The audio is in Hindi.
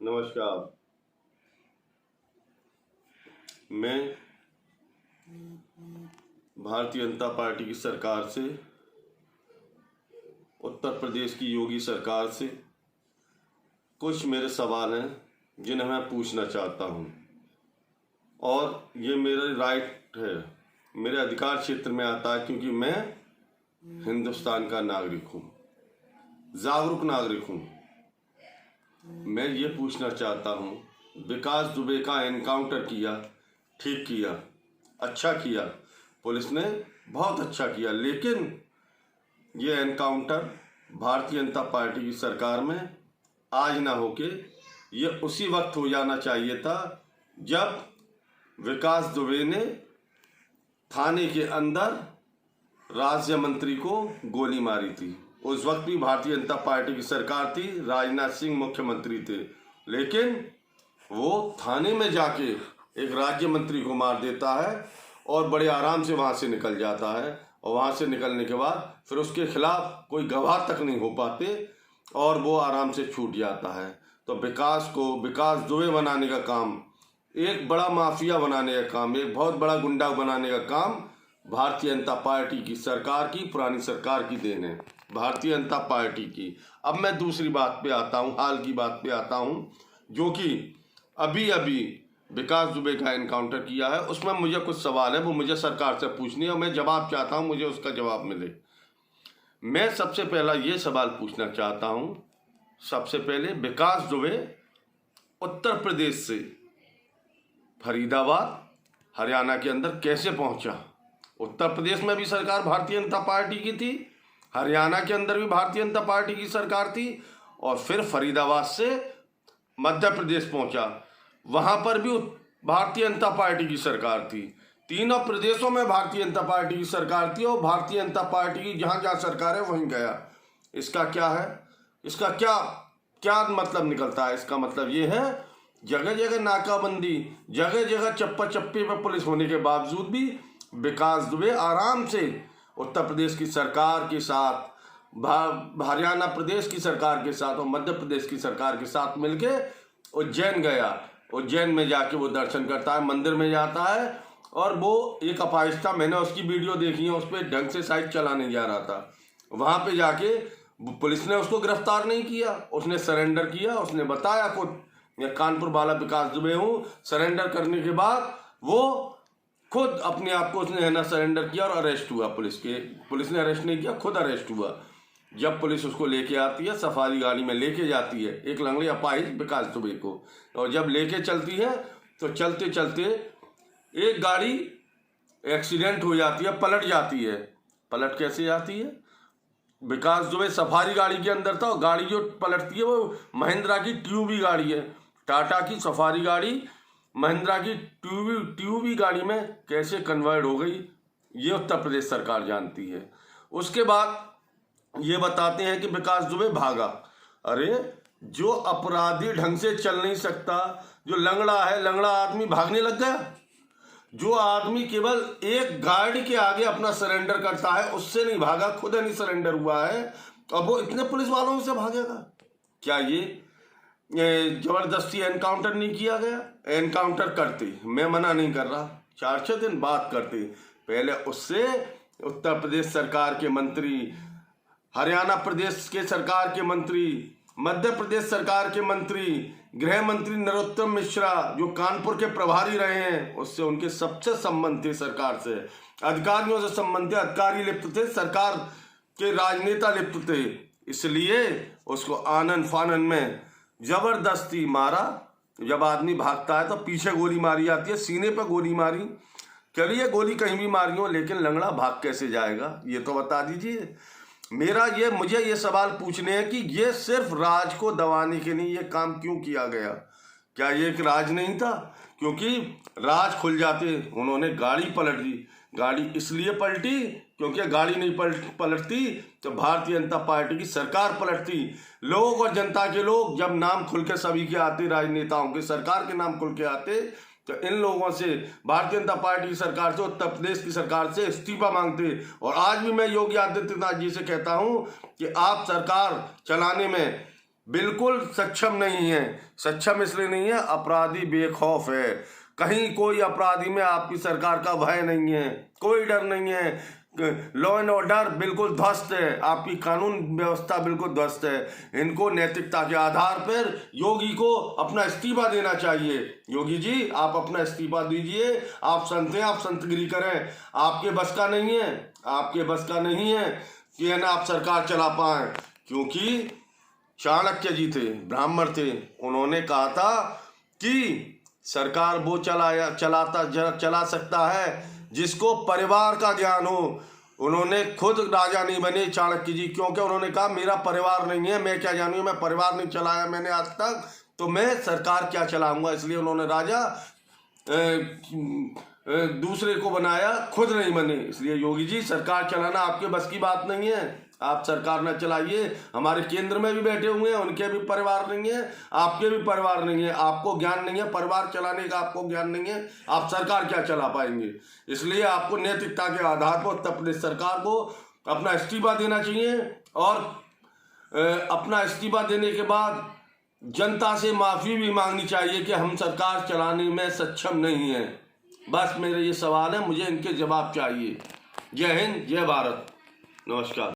नमस्कार। मैं भारतीय जनता पार्टी की सरकार से, उत्तर प्रदेश की योगी सरकार से कुछ मेरे सवाल हैं जिन्हें मैं पूछना चाहता हूं, और ये मेरा राइट है, मेरे अधिकार क्षेत्र में आता है, क्योंकि मैं हिंदुस्तान का नागरिक हूं, जागरूक नागरिक हूं। मैं ये पूछना चाहता हूं, विकास दुबे का एनकाउंटर किया, ठीक किया, अच्छा किया, पुलिस ने बहुत अच्छा किया, लेकिन ये एनकाउंटर भारतीय जनता पार्टी की सरकार में आज ना होके ये उसी वक्त हो जाना चाहिए था जब विकास दुबे ने थाने के अंदर राज्य मंत्री को गोली मारी थी। उस वक्त भी भारतीय जनता पार्टी की सरकार थी, राजनाथ सिंह मुख्यमंत्री थे, लेकिन वो थाने में जाके एक राज्य मंत्री को मार देता है और बड़े आराम से वहां से निकल जाता है। और वहां से निकलने के बाद फिर उसके खिलाफ कोई गवाह तक नहीं हो पाते और वो आराम से छूट जाता है। तो विकास दुबे बनाने का काम, एक बड़ा माफिया बनाने का काम, एक बहुत बड़ा गुंडा बनाने का काम भारतीय जनता पार्टी की सरकार की, पुरानी सरकार की देन है, भारतीय जनता पार्टी की। अब मैं दूसरी बात पे आता हूँ, हाल की बात पे आता हूँ, जो कि अभी अभी विकास दुबे का एनकाउंटर किया है। उसमें मुझे कुछ सवाल है, वो मुझे सरकार से पूछनी है और मैं जवाब चाहता हूँ, मुझे उसका जवाब मिले। मैं सबसे पहला ये सवाल पूछना चाहता हूँ, सबसे पहले विकास दुबे उत्तर प्रदेश से फरीदाबाद हरियाणा के अंदर कैसे पहुंचा? उत्तर प्रदेश में भी सरकार भारतीय जनता पार्टी की थी, हरियाणा के अंदर भी भारतीय जनता पार्टी की सरकार थी, और फिर फरीदाबाद से मध्य प्रदेश पहुंचा, वहां पर भी भारतीय जनता पार्टी की सरकार थी। तीनों प्रदेशों में भारतीय जनता पार्टी की सरकार थी और भारतीय जनता पार्टी की जहां जहां सरकार है वहीं गया। इसका क्या है, इसका क्या क्या मतलब निकलता है? इसका मतलब ये है, जगह जगह नाकाबंदी, जगह जगह चप्पा चप्पे पर पुलिस होने के बावजूद भी विकास दुबे आराम से उत्तर प्रदेश की सरकार के साथ, हरियाणा प्रदेश की सरकार के साथ और मध्य प्रदेश की सरकार के साथ मिलके उज्जैन गया। उज्जैन में जाके वो दर्शन करता है, मंदिर में जाता है, और वो एक अपाहिज था, मैंने उसकी वीडियो देखी है, उस पर ढंग से साइड चला नहीं जा रहा था। वहां पे जाके पुलिस ने उसको गिरफ्तार नहीं किया, उसने सरेंडर किया, उसने बताया खुद, मैं कानपुर वाला विकास दुबे हूँ। सरेंडर करने के बाद वो खुद अपने आप को उसने है ना सरेंडर किया और अरेस्ट हुआ। पुलिस ने अरेस्ट नहीं किया, खुद अरेस्ट हुआ। जब पुलिस उसको लेके आती है, सफारी गाड़ी में लेके जाती है, एक लंगड़े अपाहिज विकास दुबे को, और जब लेके चलती है तो चलते चलते एक गाड़ी एक्सीडेंट हो जाती है, पलट जाती है। पलट कैसे जाती है? विकास दुबे सफारी गाड़ी के अंदर था, और गाड़ी जो पलटती है वो महिंद्रा की ट्यूबी गाड़ी है, टाटा की सफारी गाड़ी महिंद्रा की ट्यूबी गाड़ी में कैसे कन्वर्ट हो गई, ये उत्तर प्रदेश सरकार जानती है। उसके बाद ये बताते हैं कि विकास दुबे भागा। अरे जो अपराधी ढंग से चल नहीं सकता, जो लंगड़ा है, लंगड़ा आदमी भागने लग गया। जो आदमी केवल एक गाड़ी के आगे अपना सरेंडर करता है, उससे नहीं भागा, खुद नहीं सरेंडर हुआ है, अब वो इतने पुलिस वालों से भागेगा? क्या ये जबरदस्ती एनकाउंटर नहीं किया गया? एनकाउंटर करते, मैं मना नहीं कर रहा, 4-6 दिन बात करते, पहले उससे उत्तर प्रदेश सरकार के मंत्री, हरियाणा प्रदेश के सरकार के मंत्री, मध्य प्रदेश सरकार के मंत्री, गृह मंत्री नरोत्तम मिश्रा जो कानपुर के प्रभारी रहे हैं, उससे उनके सबसे संबंध थे, सरकार से, अधिकारियों से संबंध थे, अधिकारी लिप्त थे, सरकार के राजनेता लिप्त थे, इसलिए उसको आनन फानन में जबरदस्ती मारा। जब आदमी भागता है तो पीछे गोली मारी जाती है, सीने पर गोली मारी, चलिए गोली कहीं भी मारी हो, लेकिन लंगड़ा भाग कैसे जाएगा, ये तो बता दीजिए। मुझे ये सवाल पूछने हैं कि ये सिर्फ राज को दबाने के लिए ये काम क्यों किया गया? क्या ये एक राज नहीं था? क्योंकि राज खुल जाते, उन्होंने गाड़ी पलट दी। गाड़ी इसलिए पलटी क्योंकि गाड़ी नहीं पलटती तो भारतीय जनता पार्टी की सरकार पलटती। लोग और जनता के लोग जब नाम खुल के सभी के आते, राजनेताओं के, सरकार के नाम खुल के आते, तो इन लोगों से, भारतीय जनता पार्टी की सरकार से, उत्तर प्रदेश की सरकार से इस्तीफा मांगते। और आज भी मैं योगी आदित्यनाथ जी से कहता हूं कि आप सरकार चलाने में बिल्कुल सक्षम नहीं है। सक्षम इसलिए नहीं है, अपराधी बेखौफ है। कहीं कोई अपराधी में आपकी सरकार का भय नहीं है, कोई डर नहीं है। लॉ एंड ऑर्डर बिल्कुल ध्वस्त है, आपकी कानून व्यवस्था बिल्कुल ध्वस्त है। इनको नैतिकता के आधार पर योगी को अपना इस्तीफा देना चाहिए। योगी जी, आप अपना इस्तीफा दीजिए। आप संत हैं, आप संतगिरी करें। आपके बस का नहीं है, आपके बस का नहीं है कि है ना आप सरकार चला पाएं। क्योंकि चाणक्य जी थे, ब्राह्मण थे, उन्होंने कहा था कि सरकार वो चला सकता है जिसको परिवार का ज्ञान हो। उन्होंने खुद राजा नहीं बने चाणक्य जी, क्योंकि उन्होंने कहा मेरा परिवार नहीं है, मैं क्या जानूं, मैं परिवार नहीं चलाया मैंने आज तक, तो मैं सरकार क्या चलाऊंगा। इसलिए उन्होंने राजा दूसरे को बनाया, खुद नहीं बने। इसलिए योगी जी, सरकार चलाना आपके बस की बात नहीं है। आप सरकार न चलाइए। हमारे केंद्र में भी बैठे हुए हैं, उनके भी परिवार नहीं है, आपके भी परिवार नहीं है। आपको ज्ञान नहीं है परिवार चलाने का, आपको ज्ञान नहीं है, आप सरकार क्या चला पाएंगे। इसलिए आपको नैतिकता के आधार पर उत्तर प्रदेश सरकार को अपना इस्तीफा देना चाहिए और अपना इस्तीफा देने के बाद जनता से माफ़ी भी मांगनी चाहिए कि हम सरकार चलाने में सक्षम नहीं है। बस मेरे ये सवाल है, मुझे इनके जवाब चाहिए। जय हिंद, जय भारत, नमस्कार।